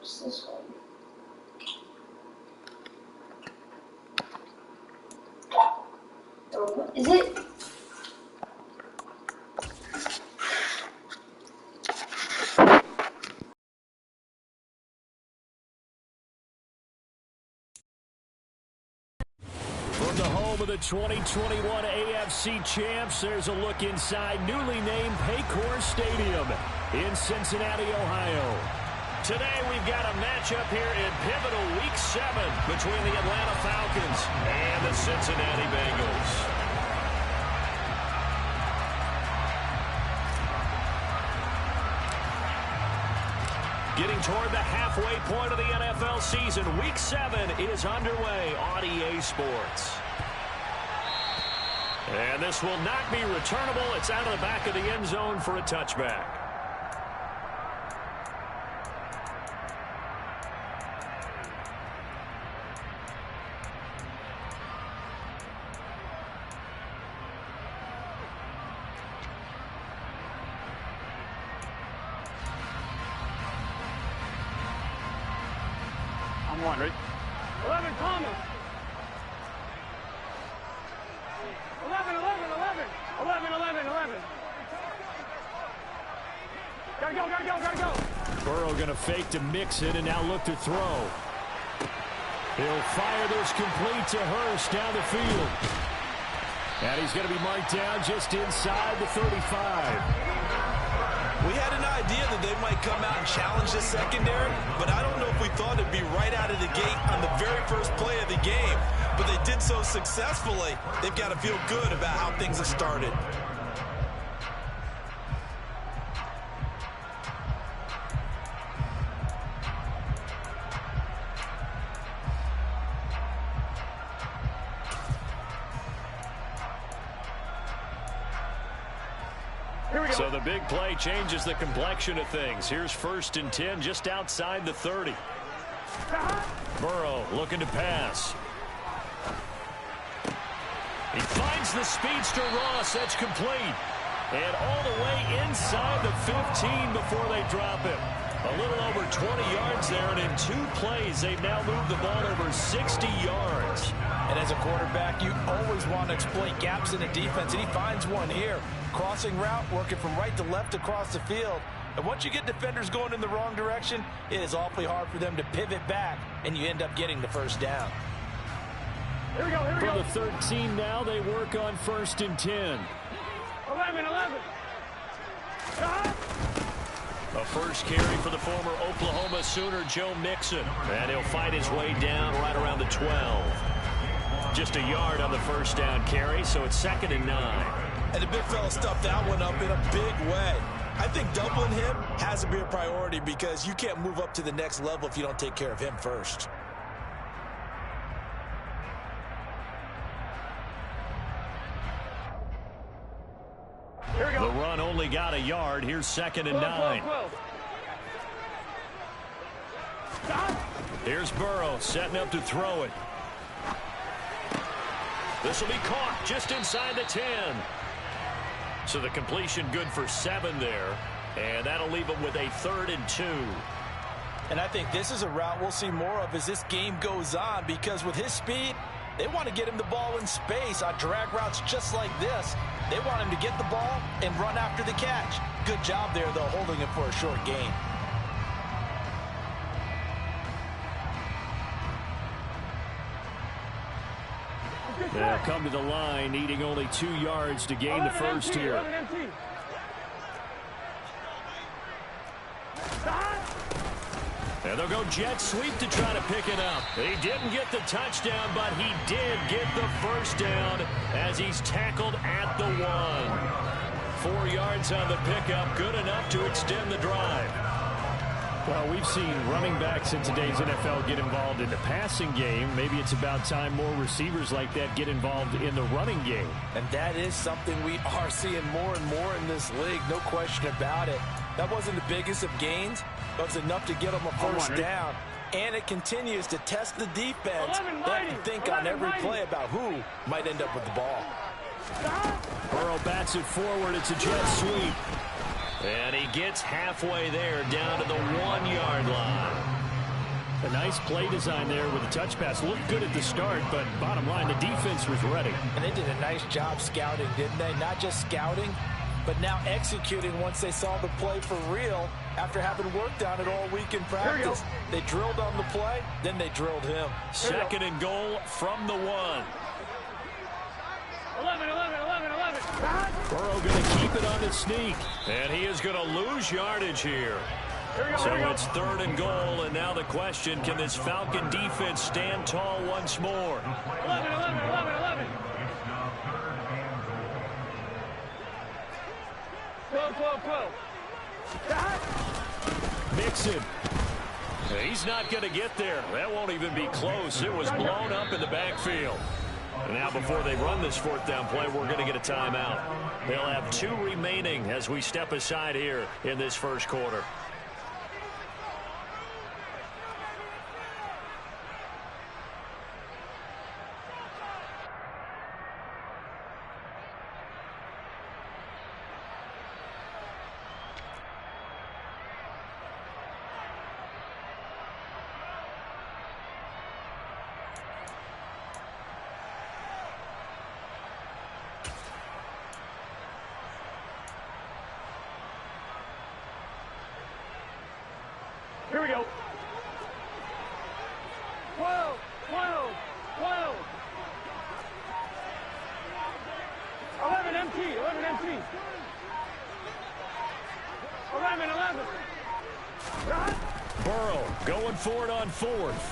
Just this one. Oh, is it? From the home of the 2021 AFC champs, there's a look inside newly named Paycor Stadium in Cincinnati, Ohio. Today we've got a matchup here in pivotal Week 7 between the Atlanta Falcons and the Cincinnati Bengals. Getting toward the halfway point of the NFL season, Week 7 is underway on EA Sports. And this will not be returnable. It's out of the back of the end zone for a touchback. I'm wondering. 11 Thomas. 11. 11. Gotta go. Burrow going to fake to Mixon and now look to throw. He'll fire this complete to Hurst down the field. And he's going to be marked down just inside the 35. We had an idea that they might come out and challenge the secondary, but I don't know if we thought it'd be right out of the gate on the very first play of the game. But they did so successfully, they've got to feel good about how things have started. So the big play changes the complexion of things. Here's 1st and 10 just outside the 30. Burrow looking to pass. He finds the speedster Ross. That's complete. And all the way inside the 15 before they drop him. A little over 20 yards there, and in 2 plays, they've now moved the ball over 60 yards. And as a quarterback, you always want to exploit gaps in the defense, and he finds one here. Crossing route, working from right to left across the field. And once you get defenders going in the wrong direction, it is awfully hard for them to pivot back, and you end up getting the first down. Here we go. From the 13 now, they work on 1st and 10. 11. A first carry for the former Oklahoma Sooner, Joe Mixon. And he'll fight his way down right around the 12. Just a yard on the first down carry, so it's 2nd and 9. And the big fella stuffed that one up in a big way. I think doubling him has to be a priority because you can't move up to the next level if you don't take care of him first. Here we go. The run only got a yard. Here's 2nd and 9. 12. Here's Burrow setting up to throw it. This will be caught just inside the 10. So the completion good for 7 there. And that'll leave them with a 3rd and 2. And I think this is a route we'll see more of as this game goes on because with his speed, they want to get him the ball in space on drag routes just like this. They want him to get the ball and run after the catch. Good job there, though, holding him for a short gain. They'll come to the line, needing only 2 yards to gain the first here. And they'll go jet sweep to try to pick it up. He didn't get the touchdown, but he did get the first down as he's tackled at the 1. 4 yards on the pickup, good enough to extend the drive. Well, we've seen running backs in today's NFL get involved in the passing game. Maybe it's about time more receivers like that get involved in the running game. And that is something we are seeing more and more in this league, no question about it. That wasn't the biggest of gains, but it was enough to get them a first down. And it continues to test the defense. They have to think on every play about who might end up with the ball. Burrow bats it forward. It's a jet sweep. And he gets halfway there, down to the 1-yard line. A nice play design there with a touch pass. Looked good at the start, but bottom line, the defense was ready. And they did a nice job scouting, didn't they? Not just scouting, but now executing once they saw the play for real after having worked on it all week in practice. They drilled on the play, then they drilled him. Second and goal from the 1. 11. Burrow going to keep it on his sneak. And he is going to lose yardage here. So it's third and goal, and now the question, can this Falcon defense stand tall once more? 11. Go. Mixon. He's not going to get there. That won't even be close. It was blown up in the backfield. And now before they run this fourth down play, we're going to get a timeout. They'll have 2 remaining as we step aside here in this first quarter. Here we go. 12. 11 empty. 11. Burrow going for it on 4th.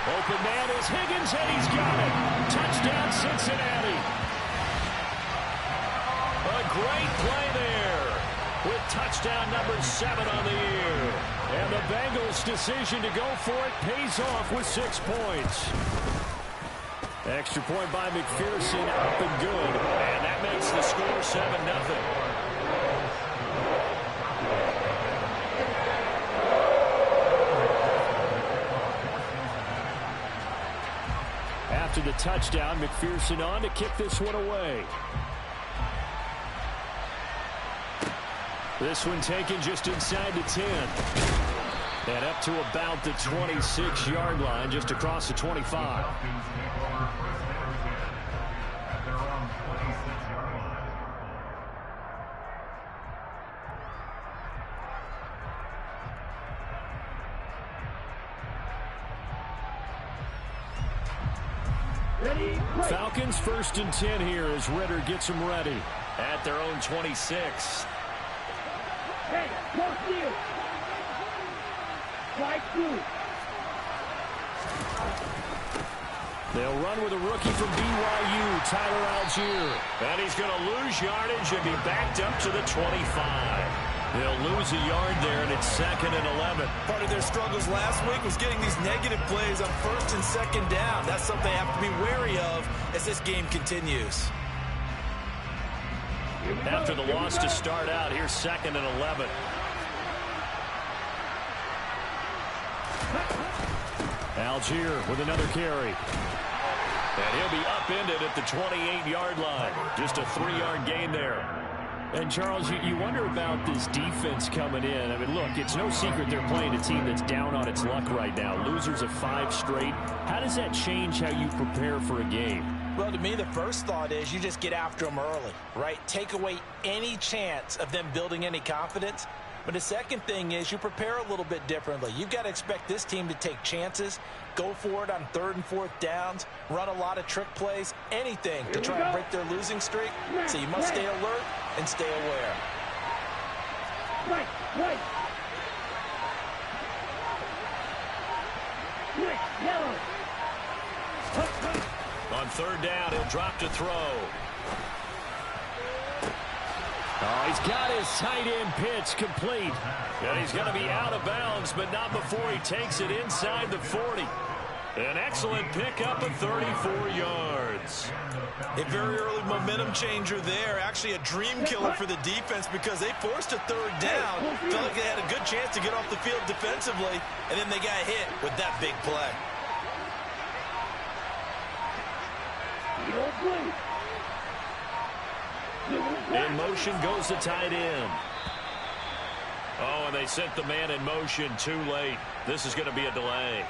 Open man is Higgins, and he's got it. Touchdown, Cincinnati. A great play there, with touchdown number 7 on the year. And the Bengals' decision to go for it pays off with 6 points. Extra point by McPherson, up and good. And that makes the score 7-0. After the touchdown, McPherson on to kick this one away. This one taken just inside the 10. And up to about the 26-yard line, just across the 25. Falcons 1st and 10 here as Ritter gets them ready at their own 26. Hey, no steal. Strike 2. They'll run with a rookie from BYU, Tyler Algier. And he's going to lose yardage and be backed up to the 25. They'll lose a yard there, and it's 2nd and 11. Part of their struggles last week was getting these negative plays on 1st and 2nd down. That's something they have to be wary of as this game continues. After the loss to start out, here's 2nd and 11. Algier with another carry. And he'll be upended at the 28-yard line. Just a 3-yard gain there. And, Charles, you wonder about this defense coming in. I mean, look, it's no secret they're playing a team that's down on its luck right now. Losers of 5 straight. How does that change how you prepare for a game? Well, to me, the first thought is you just get after them early, right? Take away any chance of them building any confidence. But the second thing is you prepare a little bit differently. You've got to expect this team to take chances, go for it on 3rd and 4th downs, run a lot of trick plays, anything to try and break their losing streak. So you must stay alert and stay aware. Right. Yellow. On 3rd down, he'll drop to throw. Oh, he's got his tight end pitch complete. And he's going to be out of bounds, but not before he takes it inside the 40. An excellent pickup of 34 yards. A very early momentum changer there. Actually a dream killer for the defense because they forced a 3rd down. Felt like they had a good chance to get off the field defensively, and then they got hit with that big play. In motion goes the tight end. Oh, and they sent the man in motion too late. This is going to be a delay.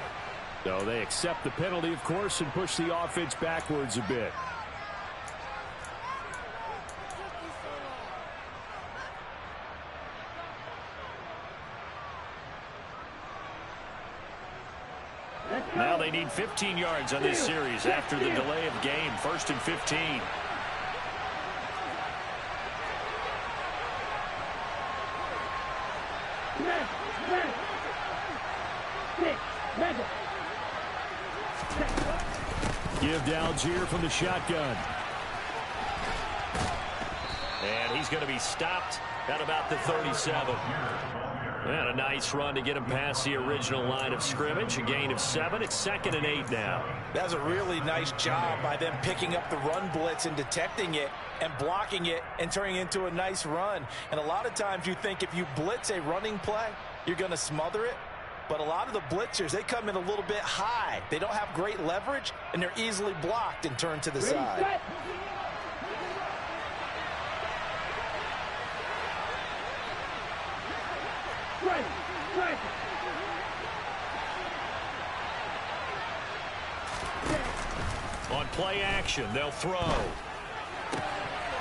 So they accept the penalty, of course, and push the offense backwards a bit. Now they need 15 yards on this series after the delay of game. 1st and 15. Give to Algier from the shotgun. And he's going to be stopped at about the 37. And a nice run to get him past the original line of scrimmage. A gain of 7. It's 2nd and 8 now. That's a really nice job by them picking up the run blitz and detecting it and blocking it and turning it into a nice run. And a lot of times you think if you blitz a running play, you're going to smother it. But a lot of the blitzers, they come in a little bit high. They don't have great leverage, and they're easily blocked and turned to the side. On play action, they'll throw.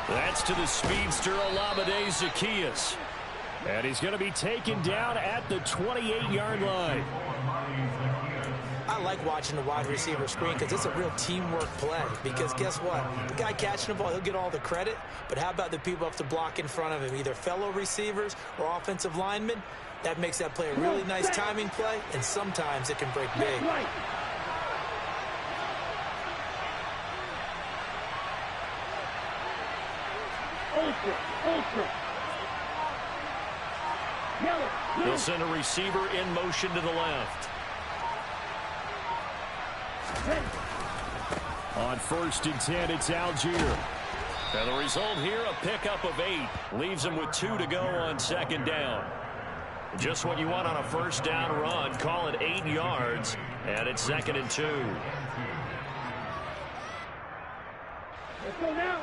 That's to the speedster, Olamide Zaccheaus. And he's going to be taken down at the 28-yard line. I like watching the wide receiver screen because it's a real teamwork play. Because guess what? The guy catching the ball, he'll get all the credit. But how about the people up to block in front of him, either fellow receivers or offensive linemen? That makes that play a really nice timing play, and sometimes it can break big. Ultra. They'll send a receiver in motion to the left. On 1st and 10, it's Algier. And the result here, a pickup of 8. Leaves them with 2 to go on 2nd down. Just what you want on a 1st down run. Call it 8 yards. And it's 2nd and 2. Let's go now.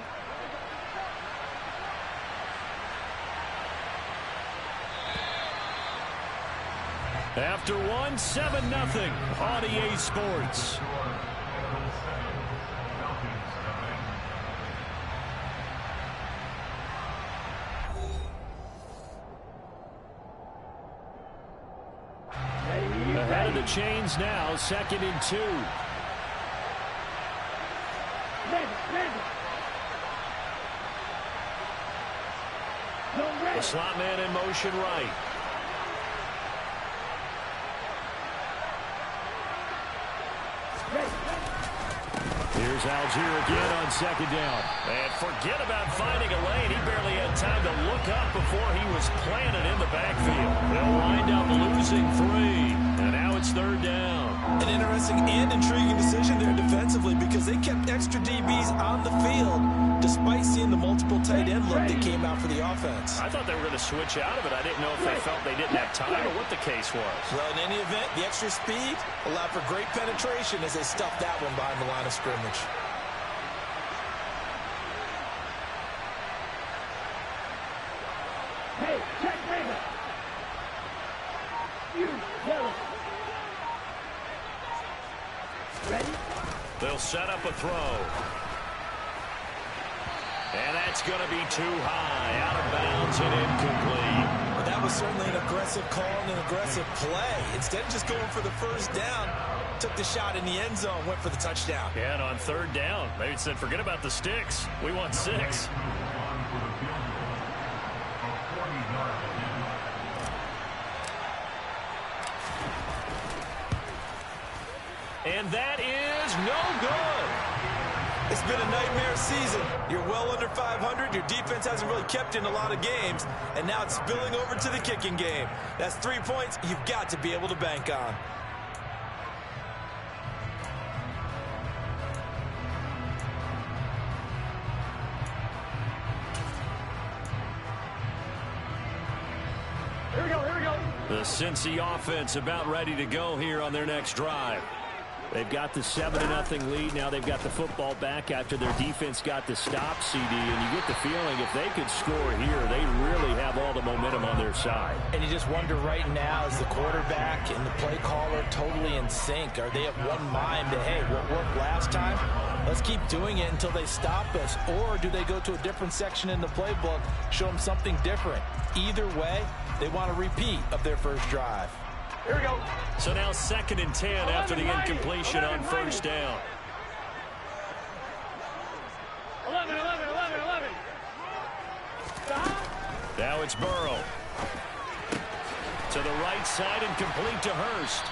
After 1, 7-0 on EA Sports. Ahead of the chains now, 2nd and 2. The slot man in motion right. Here's Algier again on 2nd down. And forget about finding a lane. He barely had time to look up before he was planted in the backfield. They'll wind up losing 3. And now it's 3rd down. An interesting and intriguing decision there defensively because they kept extra DBs on the field despite seeing the multiple tight end look that came out for the offense. I thought they were going to switch out of it. I didn't know if they felt they didn't have time or what the case was. Well, in any event, the extra speed allowed for great penetration as they stuffed that one behind the line of scrimmage. Hey, check Raven. You, yellow. Ready? They'll set up a throw. And that's going to be too high. Out of bounds and incomplete. But that was certainly an aggressive call and an aggressive play. Instead of just going for the 1st down, took the shot in the end zone, went for the touchdown. Yeah, and on 3rd down, they said, forget about the sticks. We want 6. And that is no good. It's been a nightmare season. You're well under 500. Your defense hasn't really kept in a lot of games. And now it's spilling over to the kicking game. That's 3 points you've got to be able to bank on. Here we go. The Cincy offense about ready to go here on their next drive. They've got the 7-0 lead. Now they've got the football back after their defense got the stop, CD. And you get the feeling if they could score here, they really have all the momentum on their side. And you just wonder right now, is the quarterback and the play caller totally in sync? Are they of one mind that, hey, what worked last time? Let's keep doing it until they stop us. Or do they go to a different section in the playbook, show them something different? Either way, they want a repeat of their first drive. Here we go. So now 2nd and 10 after the incompletion on first down. 11. Stop. Now it's Burrow. To the right side and complete to Hurst.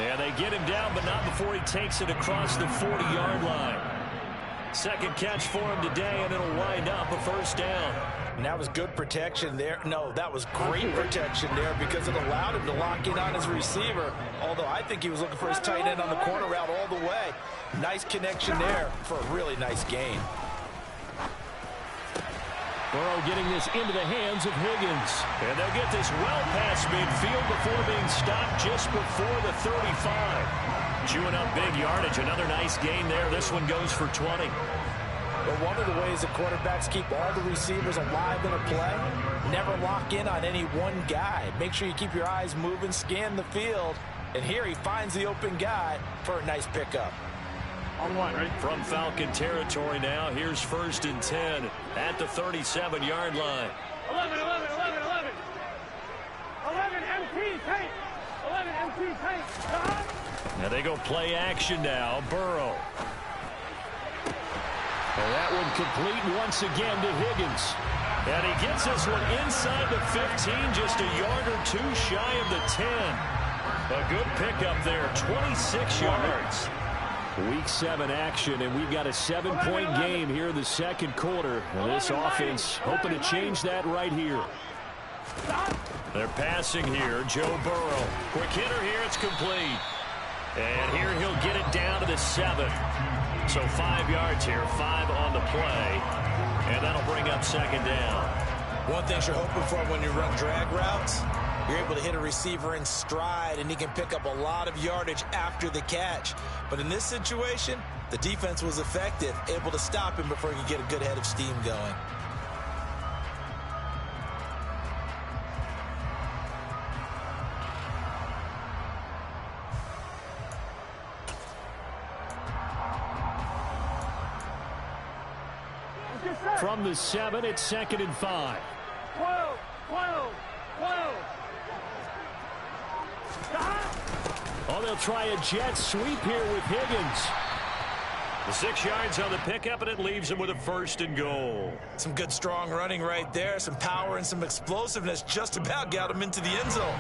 And they get him down, but not before he takes it across the 40-yard line. Second catch for him today, and it'll wind up a first down. And that was good protection there. No, that was great protection there because it allowed him to lock in on his receiver. Although I think he was looking for his tight end on the corner route all the way. Nice connection there for a really nice gain. Burrow getting this into the hands of Higgins. And they'll get this well past midfield before being stopped just before the 35. Chewing up big yardage. Another nice gain there. This one goes for 20. But one of the ways that quarterbacks keep all the receivers alive in a play, never lock in on any one guy. Make sure you keep your eyes moving, scan the field. And here he finds the open guy for a nice pickup. On one, ready? From Falcon territory now, here's 1st and 10 at the 37-yard line. 11. 11 MT tank. 11 MT tank. Stop. Now they go play action now. Burrow. And that one complete once again to Higgins. And he gets this one inside the 15, just a yard or two shy of the 10. A good pickup there, 26 yards. Week 7 action, and we've got a 7-point game here in the second quarter. And this offense hoping to change that right here. They're passing here. Joe Burrow. Quick hitter here. It's complete. And here he'll get it down to the 7. So 5 yards here, 5 on the play. And that'll bring up 2nd down. One thing you're hoping for when you run drag routes, you're able to hit a receiver in stride, and he can pick up a lot of yardage after the catch. But in this situation, the defense was effective, able to stop him before he could get a good head of steam going. From the 7, it's 2nd and 5. 12. Stop. Oh, they'll try a jet sweep here with Higgins. The 6 yards on the pickup, and it leaves him with a 1st and goal. Some good strong running right there, some power and some explosiveness, just about got him into the end zone.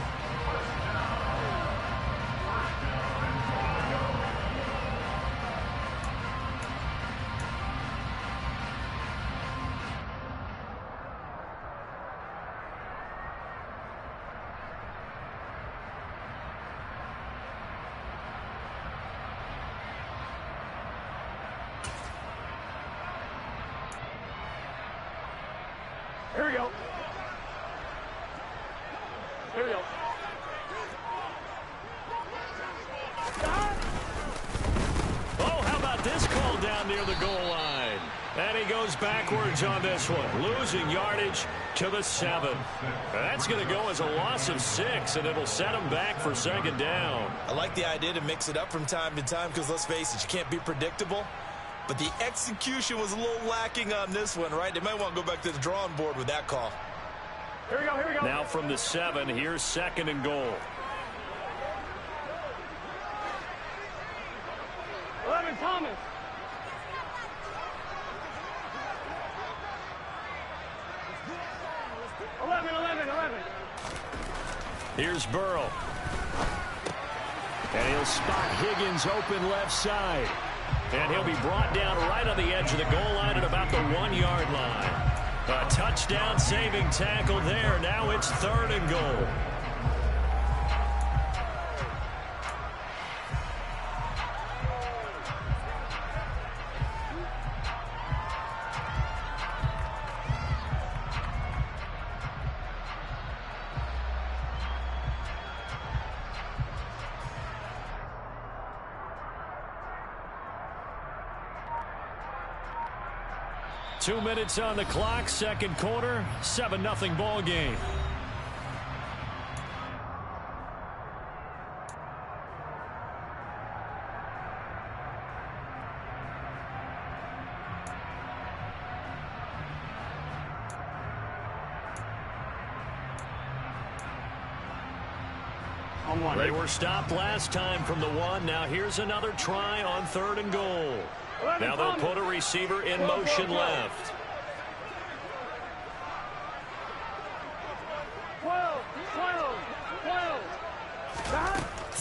Here we go. Stop. Oh, how about this call down near the goal line? And he goes backwards on this one, losing yardage to the 7. That's going to go as a loss of 6, and it'll set him back for 2nd down. I like the idea to mix it up from time to time because, let's face it, you can't be predictable. But the execution was a little lacking on this one, right? They might want to go back to the drawing board with that call. Here we go. Now from the 7, here's 2nd and goal. 11 Thomas. Here's Burrow. And he'll spot Higgins open left side. And he'll be brought down right on the edge of the goal line at about the 1-yard line. A touchdown saving tackle there. Now it's 3rd and goal. 2 minutes on the clock, second quarter, 7-0 ball game. They were stopped last time from the 1. Now here's another try on 3rd and goal. Now they'll put a receiver in motion left.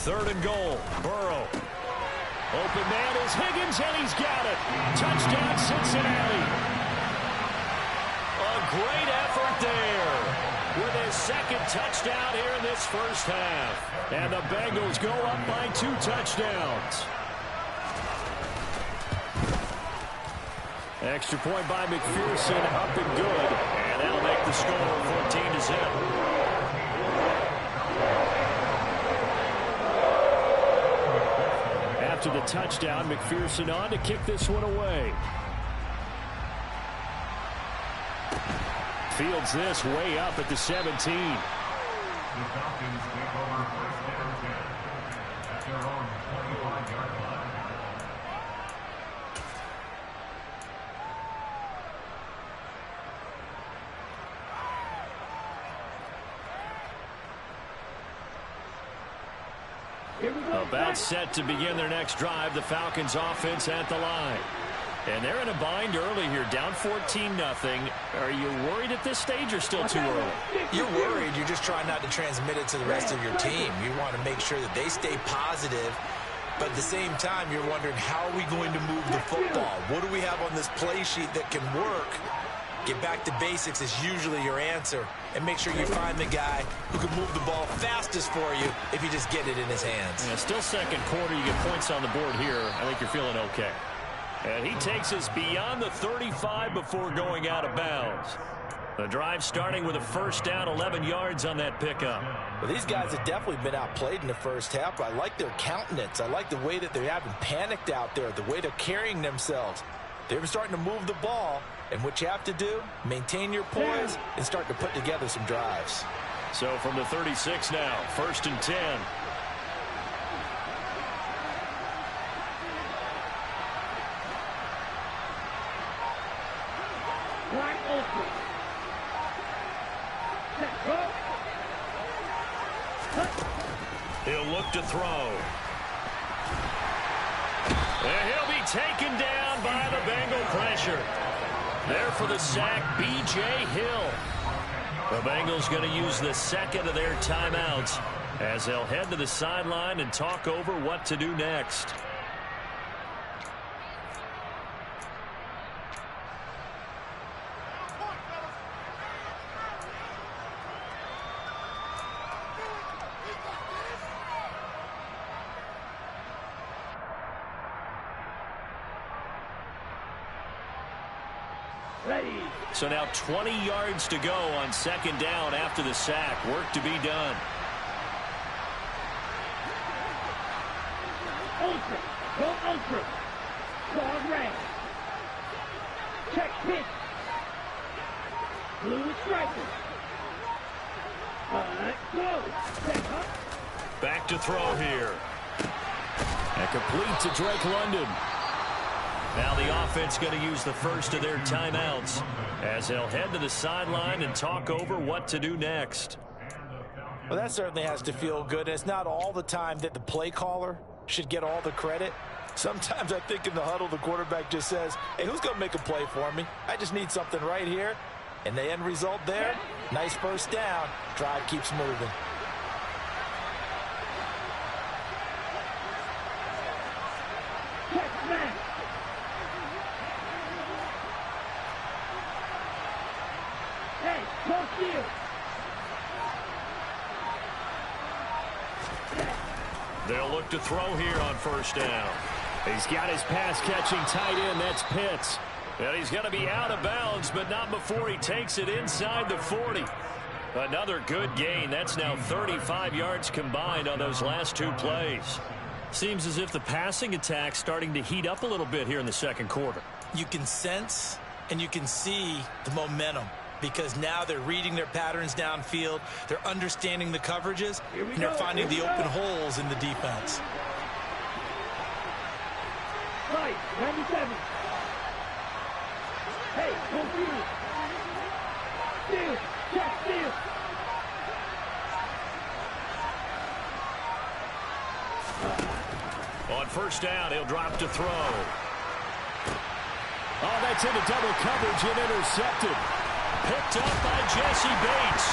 3rd and goal. Burrow. Open man is Higgins, and he's got it. Touchdown, Cincinnati. A great effort there with his second touchdown here in this first half. And the Bengals go up by 2 touchdowns. Extra point by McPherson, up and good. And that'll make the score 14-0. After the touchdown, McPherson on to kick this one away. Fields this way up at the 17. The Falcons take over first down 10 at their own 25-yard line. About set to begin their next drive. The Falcons offense at the line. And they're in a bind early here, down 14-0. Are you worried at this stage or still too early? You're worried. You're just trying not to transmit it to the rest of your team. You want to make sure that they stay positive. But at the same time, you're wondering, how are we going to move the football? What do we have on this play sheet that can work? Get back to basics is usually your answer. And make sure you find the guy who can move the ball fastest for you if you just get it in his hands. Yeah, still second quarter. You get points on the board here. I think you're feeling okay. And he takes us beyond the 35 before going out of bounds. The drive starting with a first down, 11 yards on that pickup. Well, these guys have definitely been outplayed in the first half. I like their countenance. I like the way that they haven't panicked out there, the way they're carrying themselves. They're starting to move the ball. And what you have to do, maintain your poise and start to put together some drives. So from the 36 now, 1st and 10. Wide open. Set, go. He'll look to throw. And he'll be taken down by the Bengal pressure. There for the sack, B.J. Hill. The Bengals going to use the second of their timeouts as they'll head to the sideline and talk over what to do next. So now 20 yards to go on second down after the sack. Work to be done. Ultra. Go ultra. Guard right. Check pitch. Blue striker. Go. Set up. Back to throw here. And complete to Drake London. Now the offense going to use the first of their timeouts as they'll head to the sideline and talk over what to do next. Well, that certainly has to feel good. It's not all the time that the play caller should get all the credit. Sometimes I think in the huddle, the quarterback just says, hey, who's going to make a play for me? I just need something right here. And the end result there, nice first down. Drive keeps moving. Check back. Hey, go field. They'll look to throw here on first down. He's got his pass-catching tight end. That's Pitts. And he's going to be out of bounds, but not before he takes it inside the 40. Another good gain. That's now 35 yards combined on those last two plays. Seems as if the passing attack's starting to heat up a little bit here in the second quarter. You can sense And you can see the momentum because now they're reading their patterns downfield, they're understanding the coverages, and they're finding the open holes in the defense. Right, 97. Hey, go field. Steal, check, steal. On first down, he'll drop to throw. Oh, that's into double coverage and intercepted. Picked up by Jesse Bates.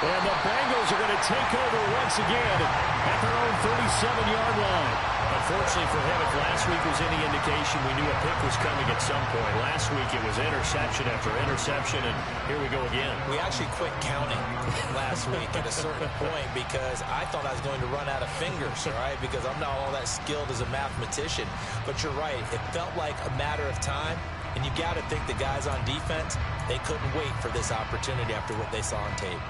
And the Bengals are going to take over once again at their own 37-yard line. Unfortunately for him, if last week was any indication, we knew a pick was coming at some point. Last week it was interception after interception, and here we go again. We actually quit counting last week at a certain point because I thought I was going to run out of fingers, all right, because I'm not all that skilled as a mathematician. But you're right. It felt like a matter of time, and you got to think the guys on defense, they couldn't wait for this opportunity after what they saw on tape.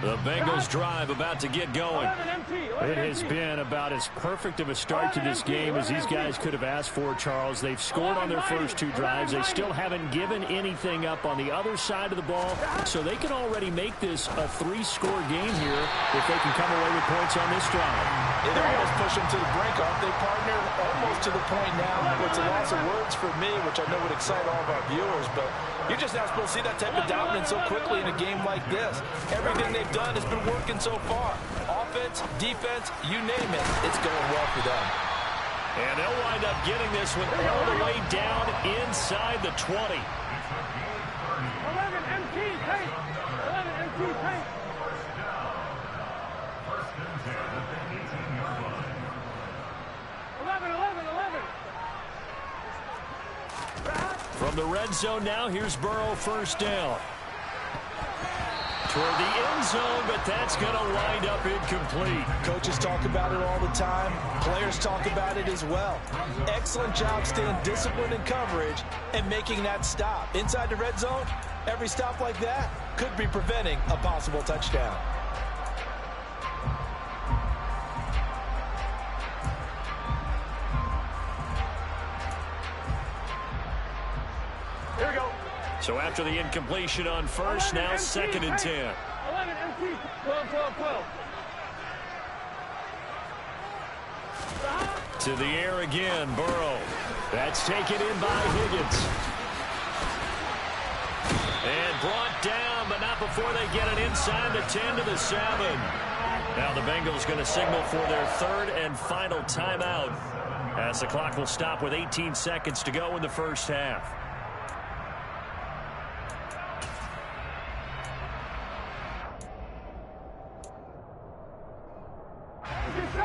The Bengals drive about to get going. It has been about as perfect of a start to this game as these guys could have asked for, Charles. They've scored on their first two drives. They still haven't given anything up on the other side of the ball, so they can already make this a 3-score game here if they can come away with points on this drive. They're almost pushing to the brink, aren't they, partner? Almost to the point now. It's a loss of words for me, which I know would excite all of our viewers, but you're just not supposed to see that type of dominance so quickly in a game like this. Everything they've done has been working so far. Offense, defense, you name it. It's going well for them. And they'll wind up getting this one all the way down inside the 20. 11 MT tank. 11 MT tank. First and 10 at the 18-yard line. 11. From the red zone now, here's Burrow first down. Toward the end zone, but that's going to wind up incomplete. Coaches talk about it all the time. Players talk about it as well. Excellent job staying disciplined in coverage and making that stop. Inside the red zone, every stop like that could be preventing a possible touchdown. Here we go. So after the incompletion on first, now 2nd and 10. 11 MT. 12, 12, 12. To the air again, Burrow. That's taken in by Higgins. And brought down, but not before they get it inside the 10 to the 7. Now the Bengals going to signal for their third and final timeout as the clock will stop with 18 seconds to go in the first half.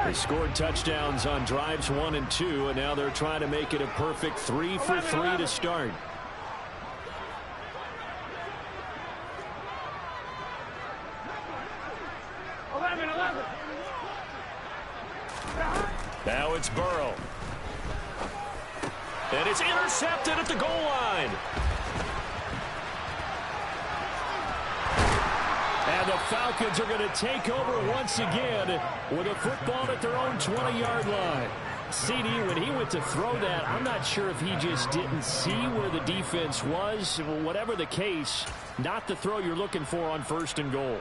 They scored touchdowns on drives 1 and 2, and now they're trying to make it a perfect 3 for 3 to start. Now it's Burrow. And it's intercepted at the goal line. And the Falcons are going to take over once again with a football at their own 20-yard line. CD, when he went to throw that, I'm not sure if he just didn't see where the defense was. Whatever the case, not the throw you're looking for on 1st and goal.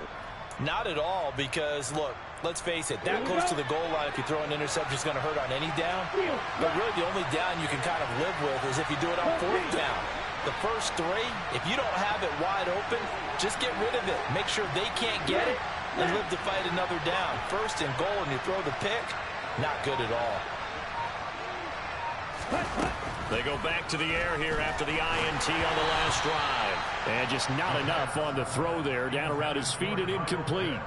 Not at all, because, look, let's face it, that close to the goal line, if you throw an interception, is going to hurt on any down. But really, the only down you can kind of live with is if you do it on 4th down. The first 3, if you don't have it wide open, just get rid of it. Make sure they can't get it and live to fight another down. 1st and goal, and you throw the pick, not good at all. They go back to the air here after the INT on the last drive. And just not enough on the throw there, down around his feet and incomplete.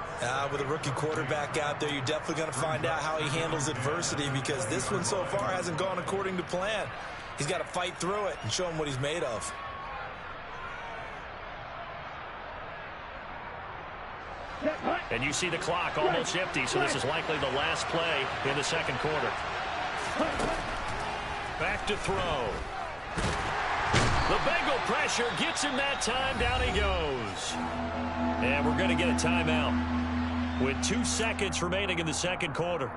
With a rookie quarterback out there, you're definitely going to find out how he handles adversity, because this one so far hasn't gone according to plan. He's got to fight through it and show him what he's made of. And you see the clock almost empty, so this is likely the last play in the 2nd quarter. Back to throw. The Bengal pressure gets him that time. Down he goes. And we're going to get a timeout with 2 seconds remaining in the second quarter.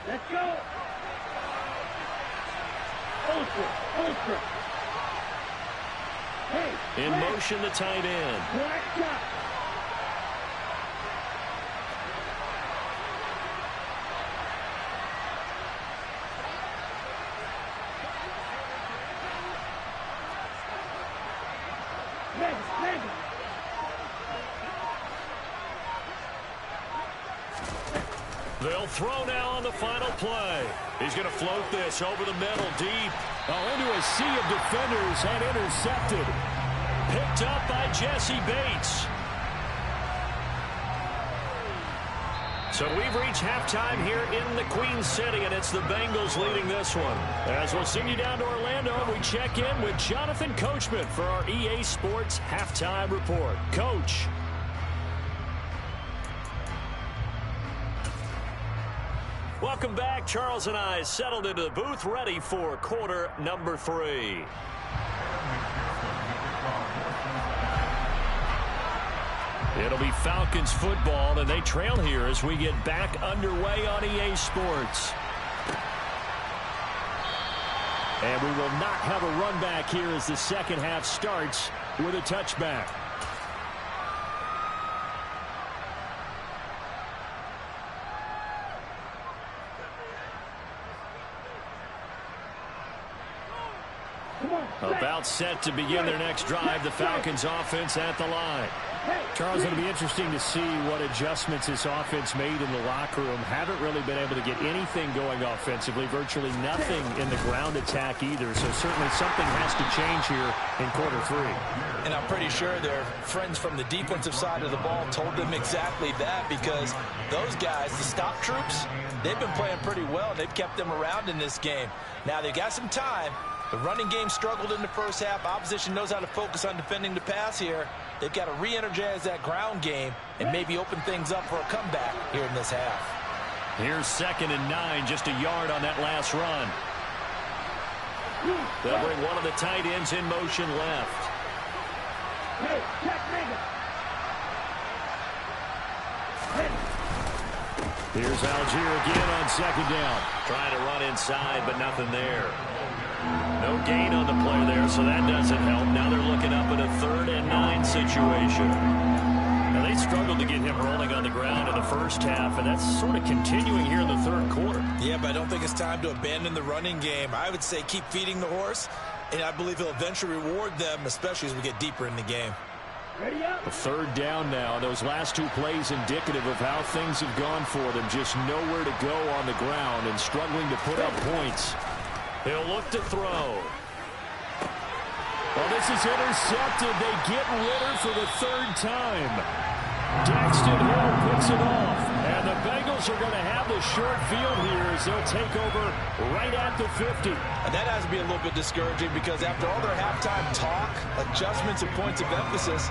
Let's go. Ultra. Hey. In motion, the tight end. Black shot. They'll throw now on the final play. He's going to float this over the middle deep. Into a sea of defenders and intercepted. Picked up by Jesse Bates. So we've reached halftime here in the Queen City, and it's the Bengals leading this one. As we'll send you down to Orlando, we check in with Jonathan Coachman for our EA Sports Halftime Report. Coach. Welcome back. Charles and I settled into the booth, ready for quarter number 3. It'll be Falcons football, and they trail here as we get back underway on EA Sports. And we will not have a run back here as the second half starts with a touchback. About set to begin their next drive, the Falcons offense at the line. Charles, it'll be interesting to see what adjustments this offense made in the locker room. Haven't really been able to get anything going offensively, virtually nothing in the ground attack either. So certainly something has to change here in quarter 3. And I'm pretty sure their friends from the defensive side of the ball told them exactly that, because those guys, the stop troops, they've been playing pretty well, and they've kept them around in this game. Now they've got some time. The running game struggled in the first half. Opposition knows how to focus on defending the pass here. They've got to re-energize that ground game and maybe open things up for a comeback here in this half. Here's 2nd and 9, just a yard on that last run. They'll bring one of the tight ends in motion left. Hey, check nigga. Here's Algier again on 2nd down. Trying to run inside, but nothing there. No gain on the play there, so that doesn't help. Now they're looking up at a 3rd and 9 situation. Now they struggled to get him rolling on the ground in the first half, and that's sort of continuing here in the 3rd quarter. Yeah, but I don't think it's time to abandon the running game. I would say keep feeding the horse, and I believe he'll eventually reward them, especially as we get deeper in the game. Ready up. A 3rd down now. Those last 2 plays indicative of how things have gone for them. Just nowhere to go on the ground and struggling to put up points. He'll look to throw. Well, this is intercepted. They get Ritter for the 3rd time. Daxton Hill picks it off. And the Bengals are going to have the short field here as they'll take over right at the 50. And that has to be a little bit discouraging, because after all their halftime talk, adjustments, and points of emphasis,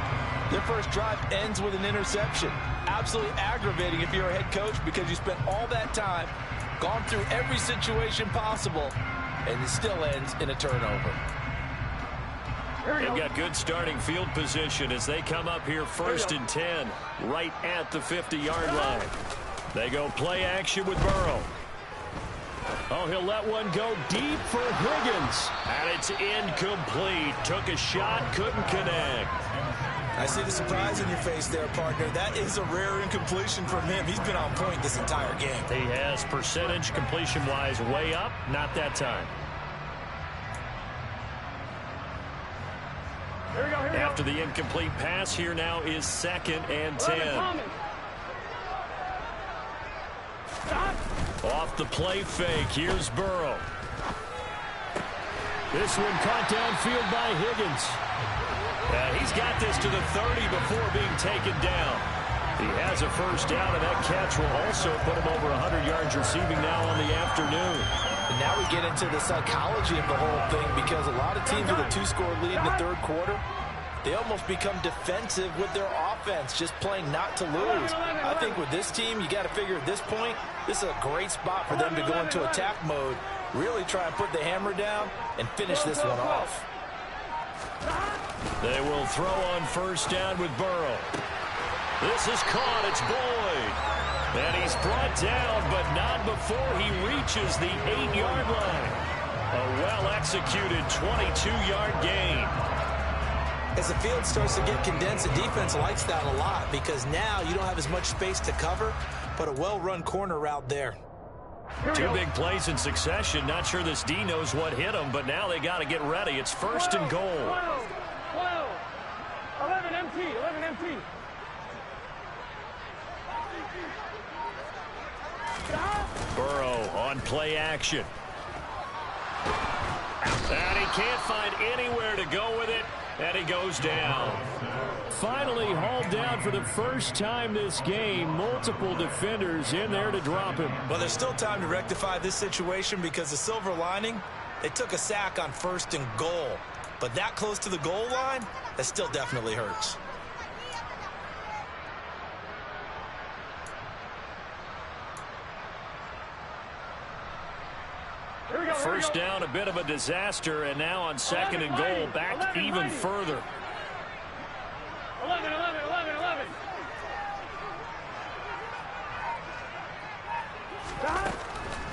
their first drive ends with an interception. Absolutely aggravating if you're a head coach, because you spent all that time, gone through every situation possible, and it still ends in a turnover. They've got good starting field position as they come up here 1st and 10, right at the 50-yard line. They go play action with Burrow. Oh, he'll let one go deep for Higgins. And it's incomplete. Took a shot, couldn't connect. I see the surprise in your face there, partner. That is a rare incompletion from him. He's been on point this entire game. He has percentage completion-wise way up. Not that time. Here we go, After the incomplete pass, here now is 2nd and 10. Off the play fake, here's Burrow. This one caught downfield by Higgins. He's got this to the 30 before being taken down. He has a 1st down, and that catch will also put him over 100 yards receiving now on the afternoon. And now we get into the psychology of the whole thing, because a lot of teams with a 2-score lead in the 3rd quarter, They almost become defensive with their offense, just playing not to lose. I think with this team, you got to figure at this point, this is a great spot for them to go into attack mode, really try and put the hammer down and finish this one off. They will throw on first down with Burrow. This is caught. It's Boyd. And he's brought down, but not before he reaches the 8-yard line. A well-executed 22-yard gain. As the field starts to get condensed, the defense likes that a lot because now you don't have as much space to cover, but a well-run corner route there. Two big plays in succession. Not sure this D knows what hit him, but now they got to get ready. It's first and goal. 11 MT, 11 MT. Burrow on play action. And he can't find anywhere to go with it, and he goes down. Finally hauled down for the first time this game. Multiple defenders in there to drop him. Well, there's still time to rectify this situation because the silver lining, they took a sack on first and goal. But that close to the goal line, that still definitely hurts. First down, a bit of a disaster, and now on second and goal, back even further. 11, 11, 11, 11.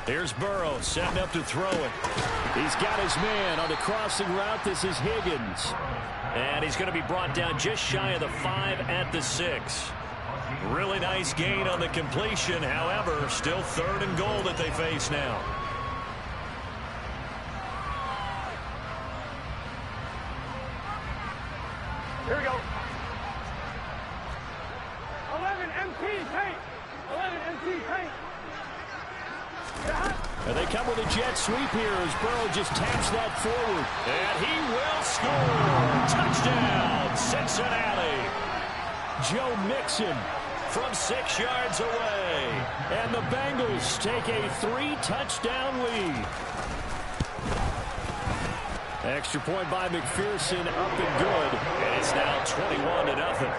Here's Burrow setting up to throw it. He's got his man on the crossing route. This is Higgins. And he's going to be brought down just shy of the 5 at the 6. Really nice gain on the completion. However, still third and goal that they face now. Here we go. 11 MT tank. 11 MT tank. And they come with a jet sweep here as Burrow just taps that forward. And he will score. Touchdown, Cincinnati. Joe Mixon From 6 yards away. And the Bengals take a 3-touchdown lead. Extra point by McPherson, up and good. And it's now 21-0.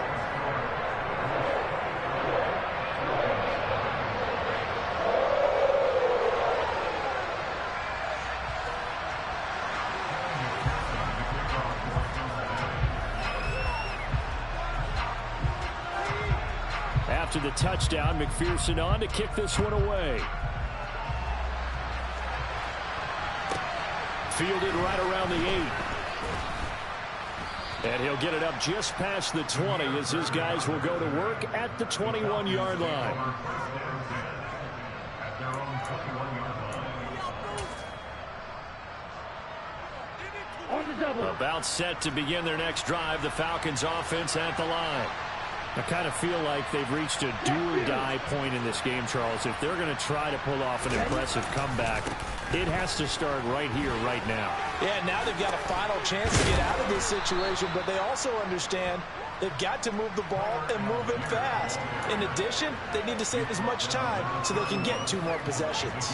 After the touchdown, McPherson on to kick this one away. Fielded right around the 8. And he'll get it up just past the 20 as his guys will go to work at the 21-yard line. About set to begin their next drive. The Falcons offense at the line. I kind of feel like they've reached a do-or-die point in this game, Charles. If they're going to try to pull off an impressive comeback, it has to start right here, right now. Yeah, now they've got a final chance to get out of this situation, but they also understand they've got to move the ball and move it fast. In addition, they need to save as much time so they can get 2 more possessions.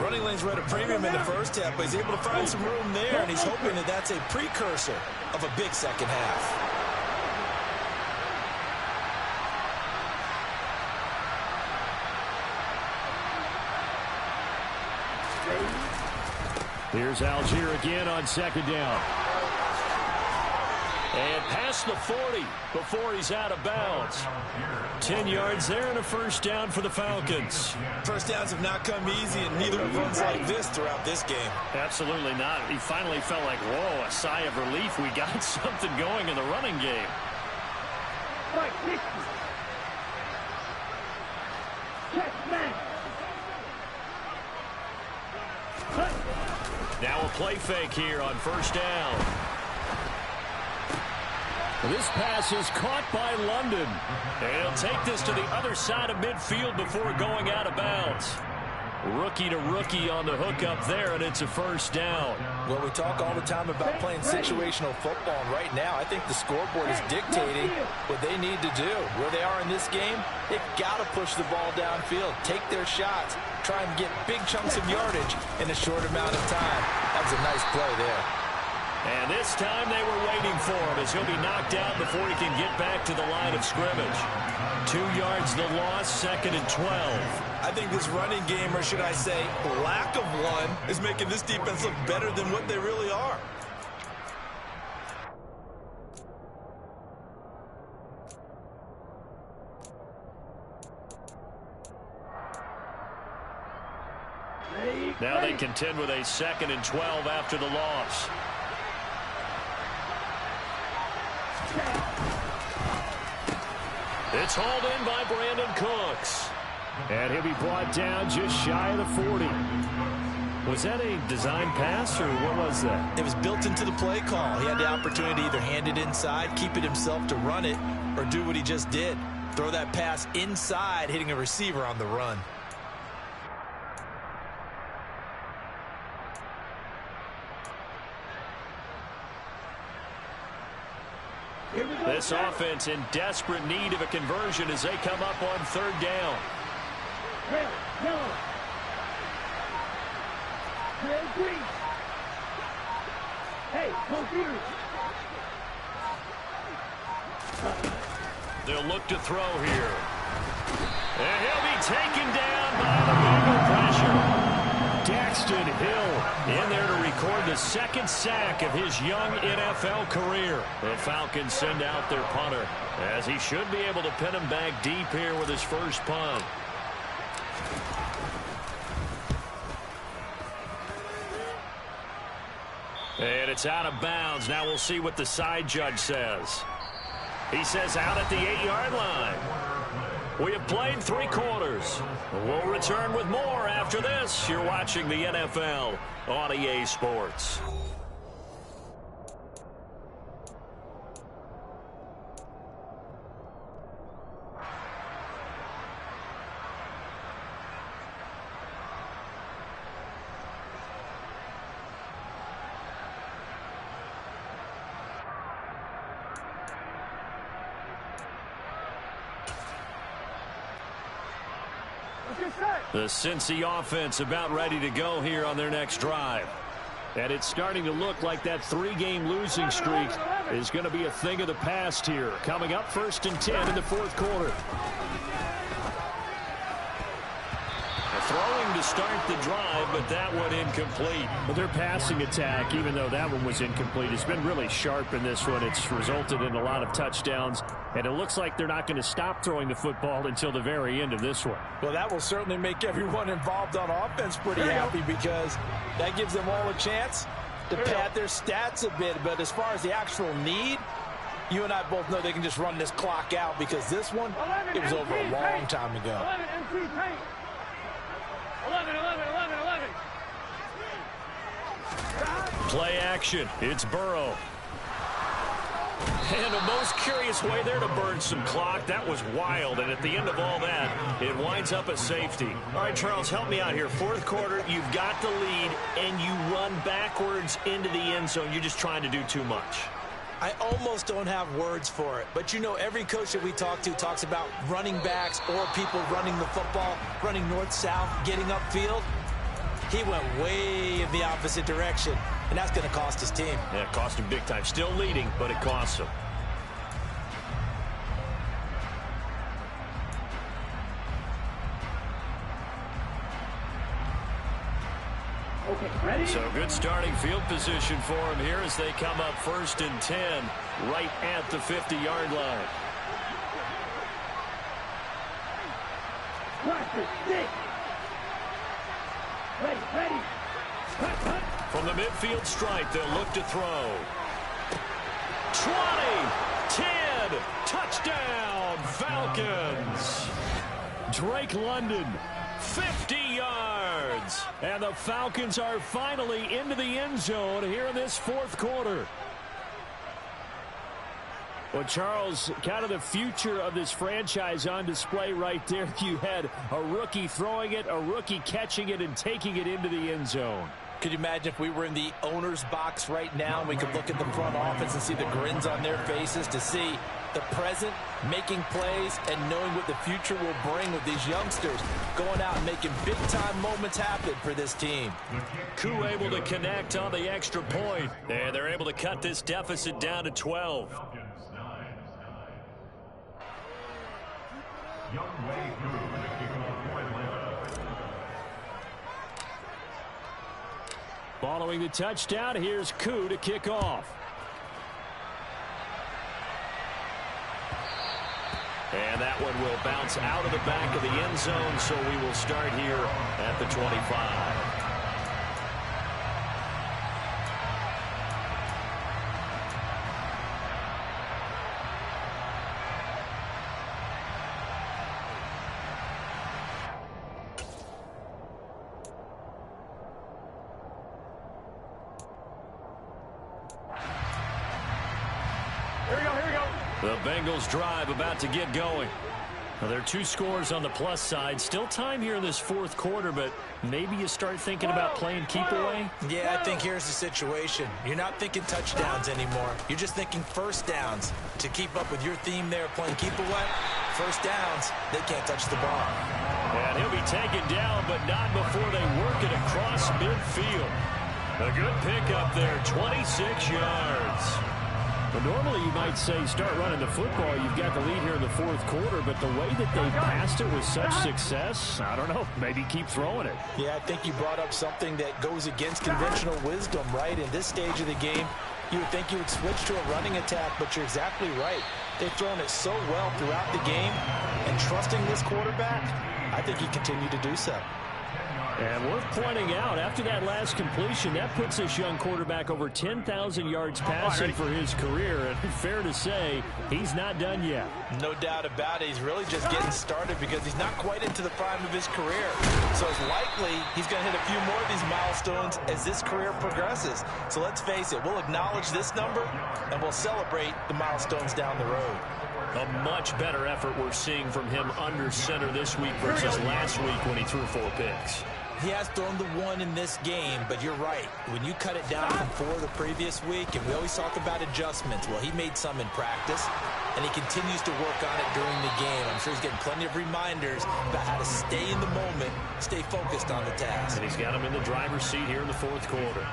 Running lanes were at a premium in the first half, but he's able to find some room there, and he's hoping that that's a precursor of a big second half. Here's Algier again on second down. And past the 40 before he's out of bounds. 10 yards there and a first down for the Falcons. First downs have not come easy, and neither have runs like this throughout this game. Absolutely not. He finally felt like, whoa, a sigh of relief. We got something going in the running game. Right, 60. Check, man. Now a play fake here on first down. This pass is caught by London. And he'll take this to the other side of midfield before going out of bounds. Rookie to rookie on the hookup there, and it's a first down. Well, we talk all the time about playing situational football, and right now I think the scoreboard is dictating what they need to do. Where they are in this game, they've got to push the ball downfield, take their shots, try and get big chunks of yardage in a short amount of time. That was a nice play there. And this time they were waiting for him as he'll be knocked out before he can get back to the line of scrimmage. 2 yards the loss, 2nd and 12. I think this running game, or should I say lack of one, is making this defense look better than what they really are. Now they contend with a 2nd and 12 after the loss. It's hauled in by Brandon Cooks. And he'll be brought down just shy of the 40. Was that a design pass, or what was that? It was built into the play call. He had the opportunity to either hand it inside, keep it himself to run it, or do what he just did. Throw that pass inside, hitting a receiver on the run. This offense in desperate need of a conversion as they come up on 3rd down. Red, yellow. Red, green. Hey, go Bears. They'll look to throw here. And he'll be taken down by the Bengal pressure. Daxton Hill In there to record the 2nd sack of his young NFL career. The Falcons send out their punter, as he should be able to pin him back deep here with his first punt. And it's out of bounds. Now we'll see what the side judge says. He says out at the 8-yard line. We have played 3 quarters. We'll return with more after this. You're watching the NFL on EA Sports. The Cincy offense about ready to go here on their next drive. And it's starting to look like that 3-game losing streak is going to be a thing of the past here. Coming up 1st and 10 in the 4th quarter. Throwing to start the drive, but that one incomplete. But their passing attack, even though that one was incomplete, has been really sharp in this one. It's resulted in a lot of touchdowns, and it looks like they're not going to stop throwing the football until the very end of this one. Well, that will certainly make everyone involved on offense pretty happy, because that gives them all a chance to pad their stats a bit. But as far as the actual need, you and I both know they can just run this clock out, because this one, it was over a long time ago. 11 MC Tank. 11. Play action. It's Burrow. And a most curious way there to burn some clock. That was wild. And at the end of all that, it winds up a safety. All right, Charles, help me out here. 4th quarter, you've got the lead, and you run backwards into the end zone. You're just trying to do too much. I almost don't have words for it. But, you know, every coach that we talk to talks about running backs or people running the football, running north-south, getting upfield. He went way in the opposite direction, and that's going to cost his team. Yeah, it cost him big time. Still leading, but it costs him. Okay, ready? So good starting field position for him here as they come up 1st and 10 right at the 50-yard line. Practice, stick. Ready. From the midfield stripe, they'll look to throw. 20, 10, touchdown, Falcons. Drake London. 50 yards. And the Falcons are finally into the end zone here in this 4th quarter. Well, Charles, kind of the future of this franchise on display right there. You had a rookie throwing it, a rookie catching it, and taking it into the end zone. Could you imagine if we were in the owner's box right now and we could look at the front office and see the grins on their faces, to see the present making plays and knowing what the future will bring with these youngsters going out and making big-time moments happen for this team. Koo able to connect on the extra point. And they're able to cut this deficit down to 12. Younghoe Koo to kick off for Atlanta. Following the touchdown, here's Koo to kick off. And that one will bounce out of the back of the end zone, so we will start here at the 25. The Bengals drive about to get going. Well, there are 2 scores on the plus side. Still time here in this fourth quarter, but maybe you start thinking about playing keep away? Yeah, I think here's the situation. You're not thinking touchdowns anymore. You're just thinking first downs. To keep up with your theme there, playing keep away, first downs, they can't touch the ball. And he'll be taken down, but not before they work it across midfield. A good pickup there, 26 yards. Well, normally you might say start running the football. You've got the lead here in the fourth quarter, but the way that they've passed it with such success, I don't know, maybe keep throwing it. Yeah, I think you brought up something that goes against conventional wisdom, right? In this stage of the game, you would think you would switch to a running attack, but you're exactly right. They've thrown it so well throughout the game, and trusting this quarterback, I think you continue to do so. And worth pointing out, after that last completion, that puts this young quarterback over 10,000 yards passing for his career. And fair to say, he's not done yet. No doubt about it. He's really just getting started because he's not quite into the prime of his career. So it's likely he's going to hit a few more of these milestones as this career progresses. So let's face it, we'll acknowledge this number and we'll celebrate the milestones down the road. A much better effort we're seeing from him under center this week versus last week when he threw 4 picks. He has thrown the 1 in this game, but you're right. When you cut it down from 4 the previous week, and we always talk about adjustments, well, he made some in practice, and he continues to work on it during the game. I'm sure he's getting plenty of reminders about how to stay in the moment, stay focused on the task. And he's got him in the driver's seat here in the fourth quarter.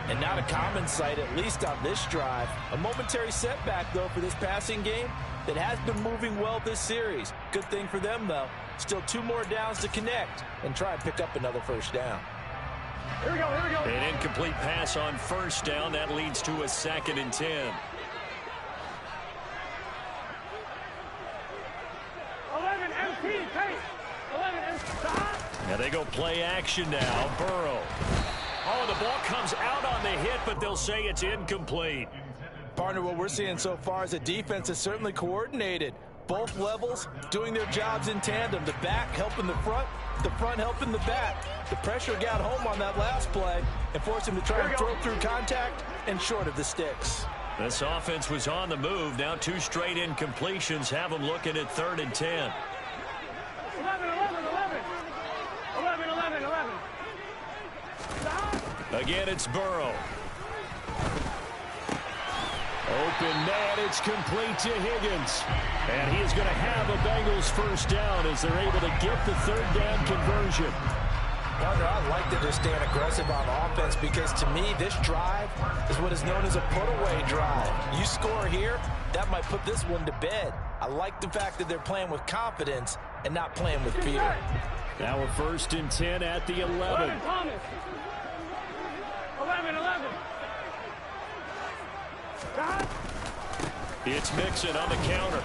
And not a common sight, at least on this drive. A momentary setback, though, for this passing game that has been moving well this series. Good thing for them, though. Still 2 more downs to connect and try and pick up another first down. Here we go, here we go. An incomplete pass on first down. That leads to a 2nd and 10. 11 MT, take. 11 MT. Now they go play action now. Burrow. Oh, the ball comes out on the hit, but they'll say it's incomplete. Partner, what we're seeing so far is the defense is certainly coordinated. Both levels doing their jobs in tandem. The back helping the front helping the back. The pressure got home on that last play and forced him to try and throw through contact and short of the sticks. This offense was on the move. Now 2 straight incompletions have them looking at 3rd and 10. 11, 11, 11. 11, 11, 11. Again, it's Burrow. Open man, it's complete to Higgins. And he is going to have a Bengals first down as they're able to get the 3rd down conversion. Partner, I like that they're staying aggressive on offense because to me, this drive is what is known as a put-away drive. You score here, that might put this one to bed. I like the fact that they're playing with confidence and not playing with fear. Now a 1st and 10 at the 11. 11, Thomas. 11, 11. It's Mixon on the counter.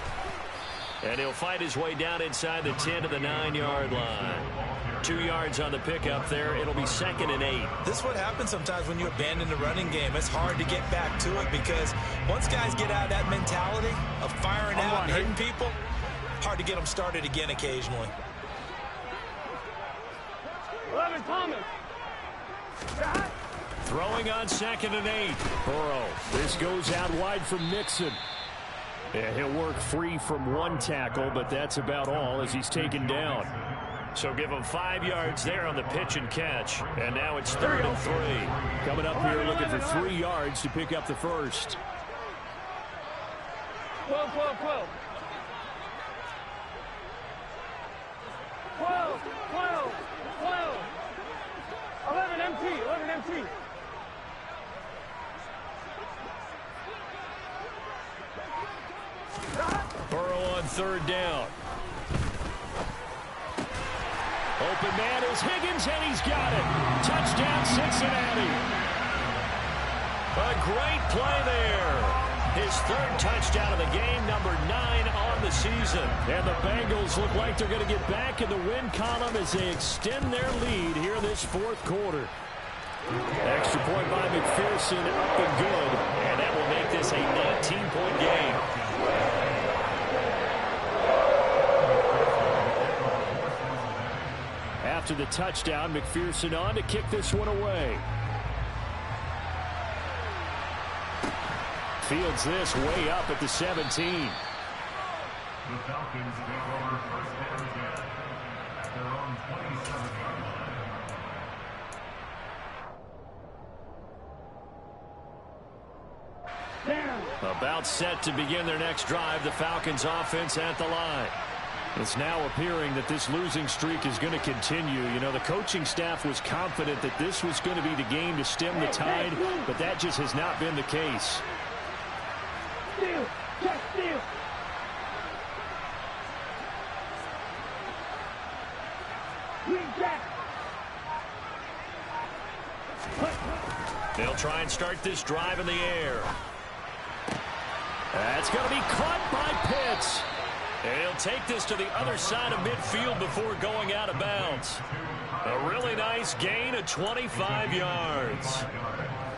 And he'll fight his way down inside the 10 to the 9-yard line. 2 yards on the pickup there. It'll be 2nd and 8. This is what happens sometimes when you abandon the running game. It's hard to get back to it because once guys get out of that mentality of firing out and hitting people, hard to get them started again occasionally. 11, Thomas. Throwing on 2nd and 8. Burrow. This goes out wide from Mixon. And he'll work free from 1 tackle, but that's about all as he's taken down. So give them 5 yards there on the pitch and catch. And now it's 3rd and 3. Coming up here looking for 3 yards to pick up the first. 12, 12, 12. 12, 12, 12. 11 MT, 11 MT. Burrow on 3rd down. Open man is Higgins, and he's got it. Touchdown, Cincinnati. A great play there. His 3rd touchdown of the game, number 9 on the season. And the Bengals look like they're going to get back in the win column as they extend their lead here in this 4th quarter. Extra point by McPherson, up and good. And that will make this a 19-point game. After the touchdown, McPherson on to kick this one away. Fields this way up at the 17. The Falcons take over 1st and 10 at their own 27-yard line. About set to begin their next drive. The Falcons offense at the line. It's now appearing that this losing streak is going to continue. You know, the coaching staff was confident that this was going to be the game to stem the tide, but that just has not been the case. Steal, check, steal. Green jack. They'll try and start this drive in the air. That's going to be caught by Pitts. And he'll take this to the other side of midfield before going out of bounds. A really nice gain of 25 yards.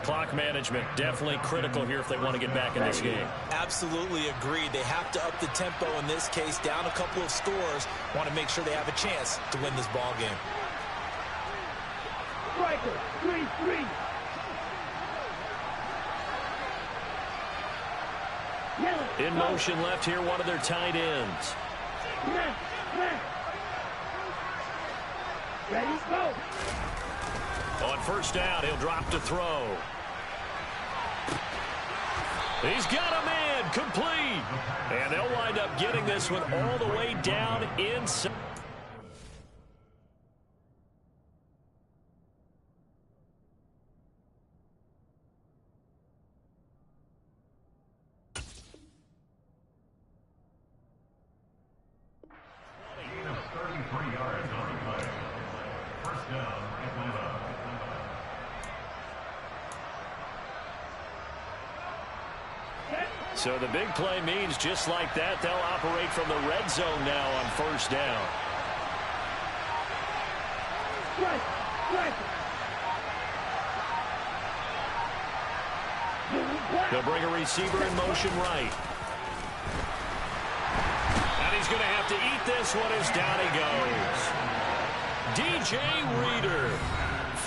Clock management definitely critical here if they want to get back in this game. Absolutely agreed. They have to up the tempo in this case, down a couple of scores. Want to make sure they have a chance to win this ball game. Striker, 3-3. In motion left here, one of their tight ends. Ready, go. On 1st down, he'll drop to throw. He's got a man, complete. And they'll wind up getting this one all the way down inside. So the big play means just like that, they'll operate from the red zone now on 1st down. They'll bring a receiver in motion right. And he's going to have to eat this one as down he goes. DJ Reader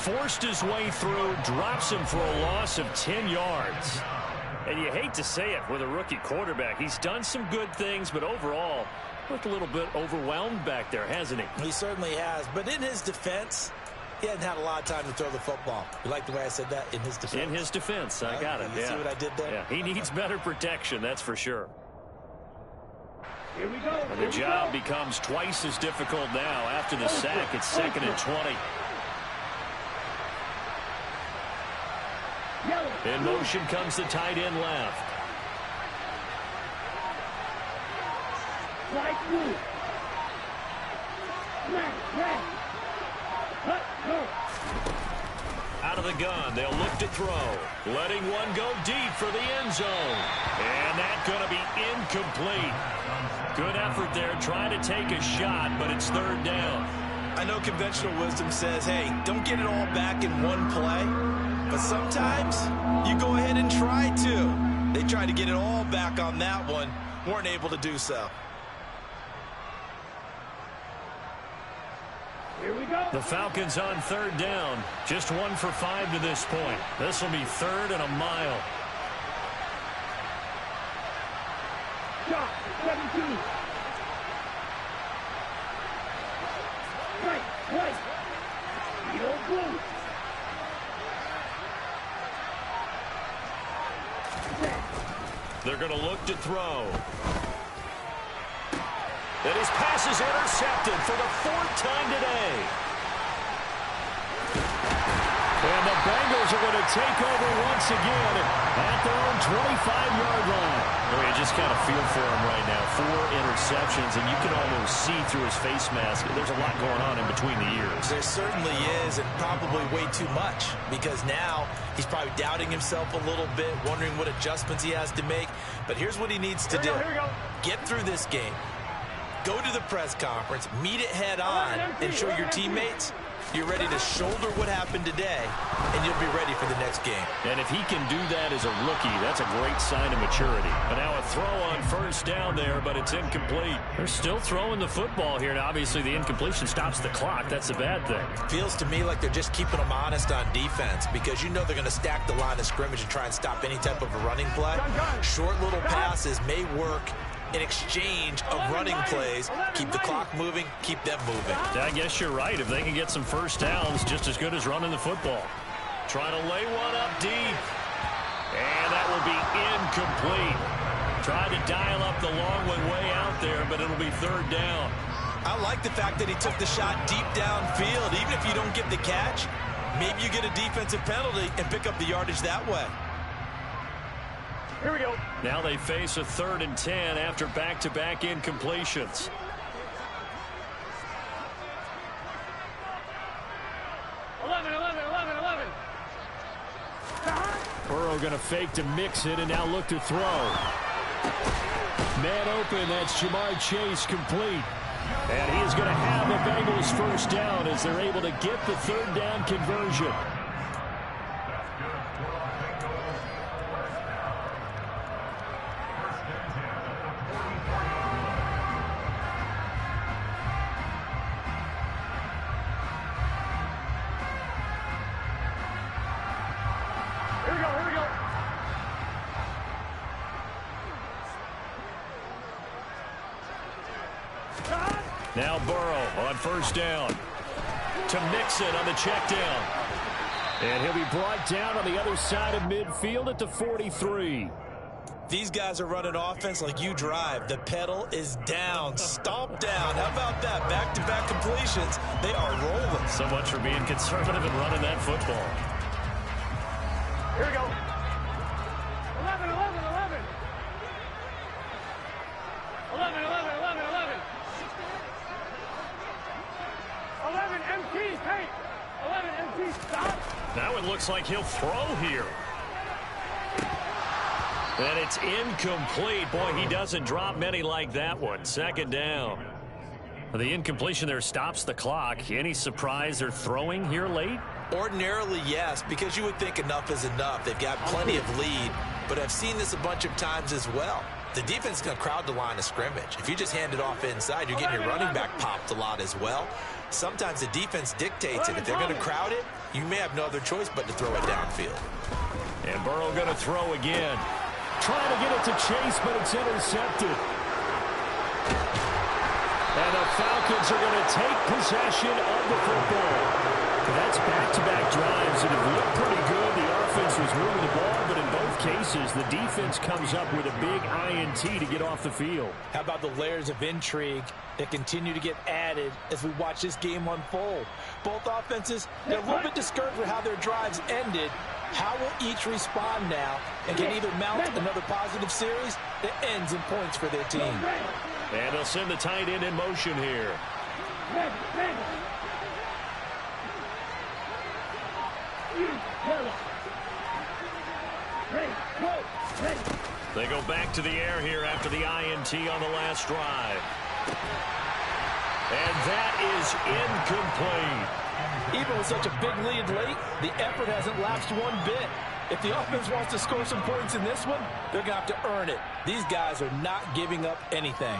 forced his way through, drops him for a loss of 10 yards. And you hate to say it with a rookie quarterback. He's done some good things, but overall, looked a little bit overwhelmed back there, hasn't he? He certainly has. But in his defense, he hadn't had a lot of time to throw the football. You like the way I said that? In his defense. In his defense. I got it. You see what I did there? Yeah, he needs better protection, that's for sure. Here we go. And the job becomes twice as difficult now after the sack. It's 2nd and 20. In motion comes the tight end left. Right move. Out of the gun, they'll look to throw. Letting one go deep for the end zone. And that's going to be incomplete. Good effort there, trying to take a shot, but it's 3rd down. I know conventional wisdom says, hey, don't get it all back in one play. But sometimes you go ahead and try to. They tried to get it all back on that one. Weren't able to do so. Here we go. The Falcons on 3rd down. Just 1 for 5 to this point. This will be 3rd and a mile. Shot, 17. Right, right. Yellow, blue. They're going to look to throw. And his pass is intercepted for the 4th time today. And the Bengals are going to take over once again at their own 25-yard line. Well, you just kind of feel for him right now. 4 interceptions, and you can almost see through his face mask. There's a lot going on in between the ears. There certainly is, and probably way too much, because now he's probably doubting himself a little bit, wondering what adjustments he has to make. But here's what he needs to do. Here we go. Get through this game. Go to the press conference, meet it head on, and show your teammates you're ready to shoulder what happened today, and you'll be ready for the next game. And if he can do that as a rookie, that's a great sign of maturity. But now a throw on 1st down there, but it's incomplete. They're still throwing the football here, and obviously the incompletion stops the clock. That's a bad thing. Feels to me like they're just keeping them honest on defense, because you know they're going to stack the line of scrimmage and try and stop any type of a running play. Short little passes may work in exchange of running plays. Keep the clock moving, keep them moving. I guess you're right. If they can get some 1st downs, just as good as running the football. Trying to lay one up deep. And that will be incomplete. Tried to dial up the long one way out there, but it'll be 3rd down. I like the fact that he took the shot deep downfield. Even if you don't get the catch, maybe you get a defensive penalty and pick up the yardage that way. Here we go. Now they face a 3rd and 10 after back-to-back incompletions. Burrow going to fake to mix it and now look to throw. Man open, that's Jamar Chase complete. And he is going to have the Bengals 1st down as they're able to get the 3rd down conversion. Now Burrow on 1st down. To Mixon on the check down. And he'll be brought down on the other side of midfield at the 43. These guys are running offense like you drive. The pedal is down, stomp down. How about that? Back-to-back completions. They are rolling. So much for being conservative and running that football. Here we go. 11, 11, 11. 11, 11, 11, 11. 11 MT, hey. 11 MT, stop. Now it looks like he'll throw here. And it's incomplete. Boy, he doesn't drop many like that one. 2nd down. The incompletion there stops the clock. Any surprise they're throwing here late? Ordinarily, yes, because you would think enough is enough. They've got plenty of lead, but I've seen this a bunch of times as well. The defense is going to crowd the line of scrimmage. If you just hand it off inside, you're getting your running back popped a lot as well. Sometimes the defense dictates it. If they're going to crowd it, you may have no other choice but to throw it downfield. And Burrow going to throw again. Trying to get it to Chase, but it's intercepted. And the Falcons are going to take possession of the football. That's back-to-back drives that have looked pretty good. The offense was moving the ball, but in both cases, the defense comes up with a big INT to get off the field. How about the layers of intrigue that continue to get added as we watch this game unfold? Both offenses, they're a little bit discouraged with how their drives ended. How will each respond now and can either mount another positive series that ends in points for their team? And they'll send the tight end in motion here. They go back to the air here after the INT on the last drive. And that is incomplete. Even with such a big lead late, the effort hasn't lapsed one bit. If the offense wants to score some points in this one, they're going to have to earn it. These guys are not giving up anything.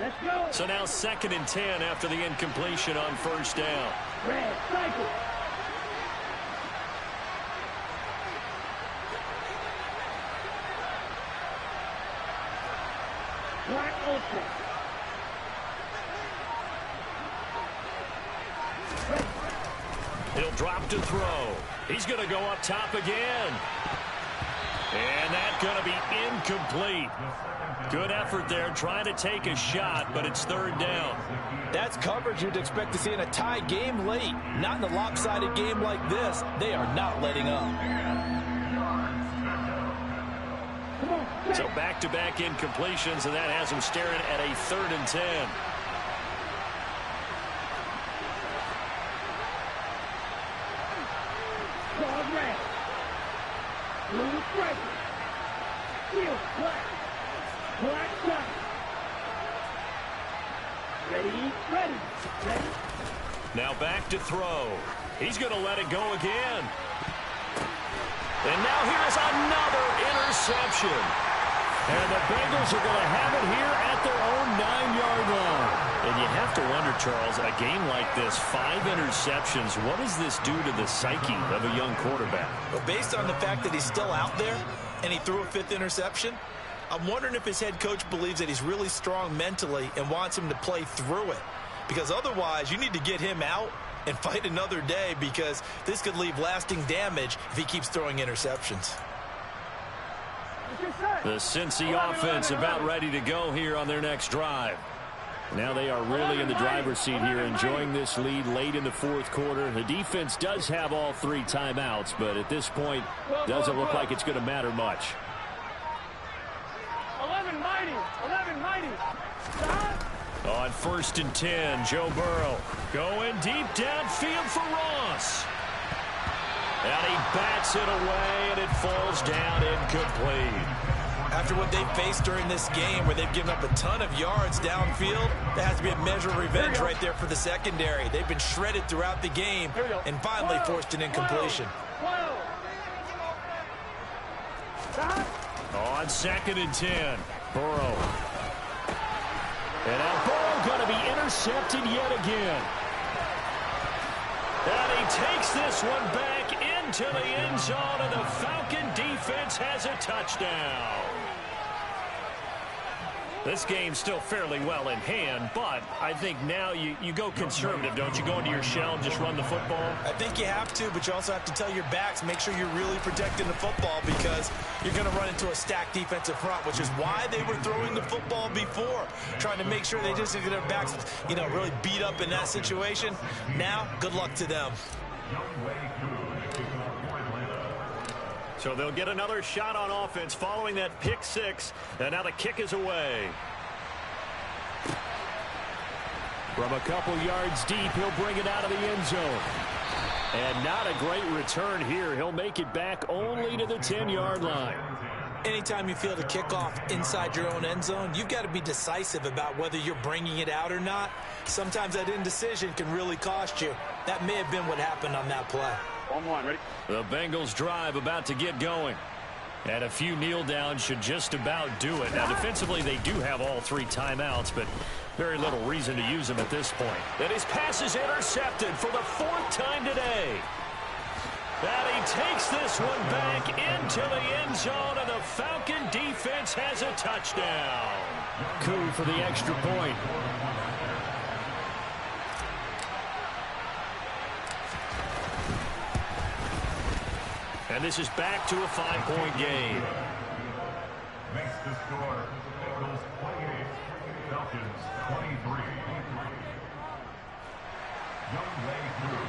Let's go. So now 2nd and 10 after the incompletion on 1st down. Red, cycle. Black open. drop to throw. He's going to go up top again. And that's going to be incomplete. Good effort there trying to take a shot, but it's third down. That's coverage you'd expect to see in a tie game late. Not in a lopsided game like this. They are not letting up. So back-to-back incompletions, and that has them staring at a 3rd and 10. Ready. Now back to throw. He's going to let it go again. And now here's another interception. And the Bengals are going to have it here at their own 9-yard line. And you have to wonder, Charles, a game like this, 5 interceptions, what does this do to the psyche of a young quarterback? But based on the fact that he's still out there and he threw a 5th interception, I'm wondering if his head coach believes that he's really strong mentally and wants him to play through it. Because otherwise, you need to get him out and fight another day, because this could leave lasting damage if he keeps throwing interceptions. The Cincy offense about ready to go here on their next drive. Now they are really in the driver's seat here, enjoying this lead late in the 4th quarter. The defense does have all 3 timeouts, but at this point, doesn't look like it's going to matter much. 11 mighty. Stop. On 1st and 10, Joe Burrow going deep downfield for Ross. And he bats it away, and it falls down incomplete. After what they've faced during this game, where they've given up a ton of yards downfield, there has to be a measure of revenge right there for the secondary. They've been shredded throughout the game and finally forced an incompletion. On 2nd and 10, Burrow. And now Burrow going to be intercepted yet again. And he takes this one back into the end zone, and the Falcon defense has a touchdown. This game's still fairly well in hand, but I think now you go conservative, don't you? Go into your shell and just run the football? I think you have to, but you also have to tell your backs, make sure you're really protecting the football, because you're going to run into a stacked defensive front, which is why they were throwing the football before, trying to make sure they just get their backs, really beat up in that situation. Now, good luck to them. So they'll get another shot on offense following that pick 6, and now the kick is away. From a couple yards deep, he'll bring it out of the end zone. And not a great return here. He'll make it back only to the 10-yard line. Anytime you feel the kickoff inside your own end zone, you've got to be decisive about whether you're bringing it out or not. Sometimes that indecision can really cost you. That may have been what happened on that play. Ready? The Bengals drive about to get going. And a few kneel downs should just about do it. Now, defensively, they do have all 3 timeouts, but very little reason to use them at this point. And his pass is intercepted for the 4th time today. And he takes this one back into the end zone, and the Falcon defense has a touchdown. Coup for the extra point. And this is back to a 5-point game. Makes the score. Bengals 28, Falcons 23. Young way through.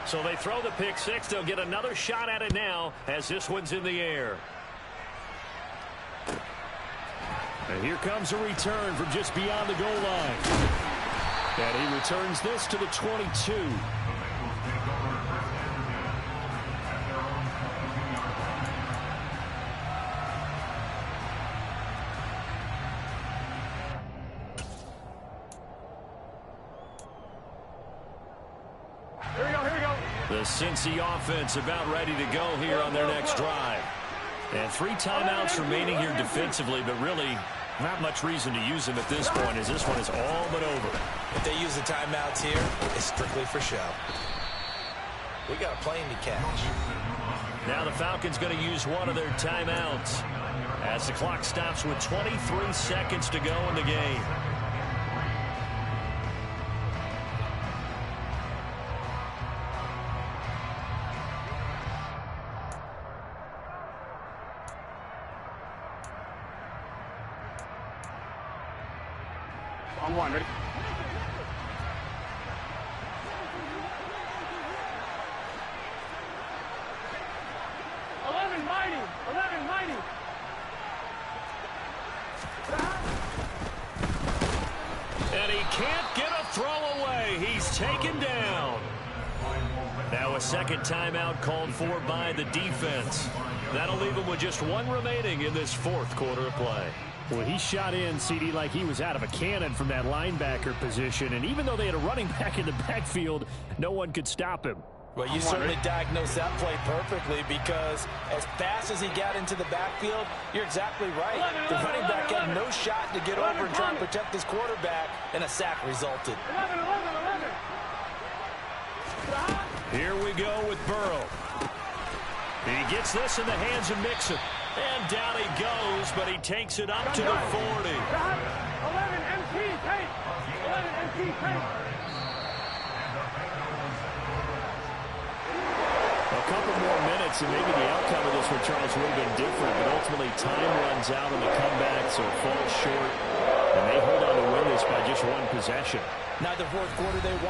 So they throw the pick 6. They'll get another shot at it now as this one's in the air. And here comes a return from just beyond the goal line. And he returns this to the 22. Here we go. The Cincy offense about ready to go here on their next drive. And 3 timeouts remaining here defensively, but really not much reason to use them at this point, as this one is all but over. If they use the timeouts here, it's strictly for show. We got a plane to catch. Now the Falcons going to use one of their timeouts as the clock stops with 23 seconds to go in the game. On one, ready? Mighty. And he can't get a throw away. He's taken down. Now a second timeout called for by the defense. That'll leave him with just one remaining in this fourth quarter of play. Well, he shot in, CD, like he was out of a cannon from that linebacker position. And even though they had a running back in the backfield, no one could stop him. Well, you certainly diagnosed that play perfectly, because as fast as he got into the backfield, you're exactly right. The running back had no shot to get over and try and protect his quarterback, and a sack resulted. 11. Here we go with Burrow. He gets this in the hands of Mixon. And down he goes, but he takes it up to the 40. 11 MT, take. 11 MT, take. A couple more minutes, and maybe the outcome of this for Charles would have been different, but ultimately time runs out on the comeback, so it falls short, and they hold on to win this by just one possession. Now the fourth quarter, they won.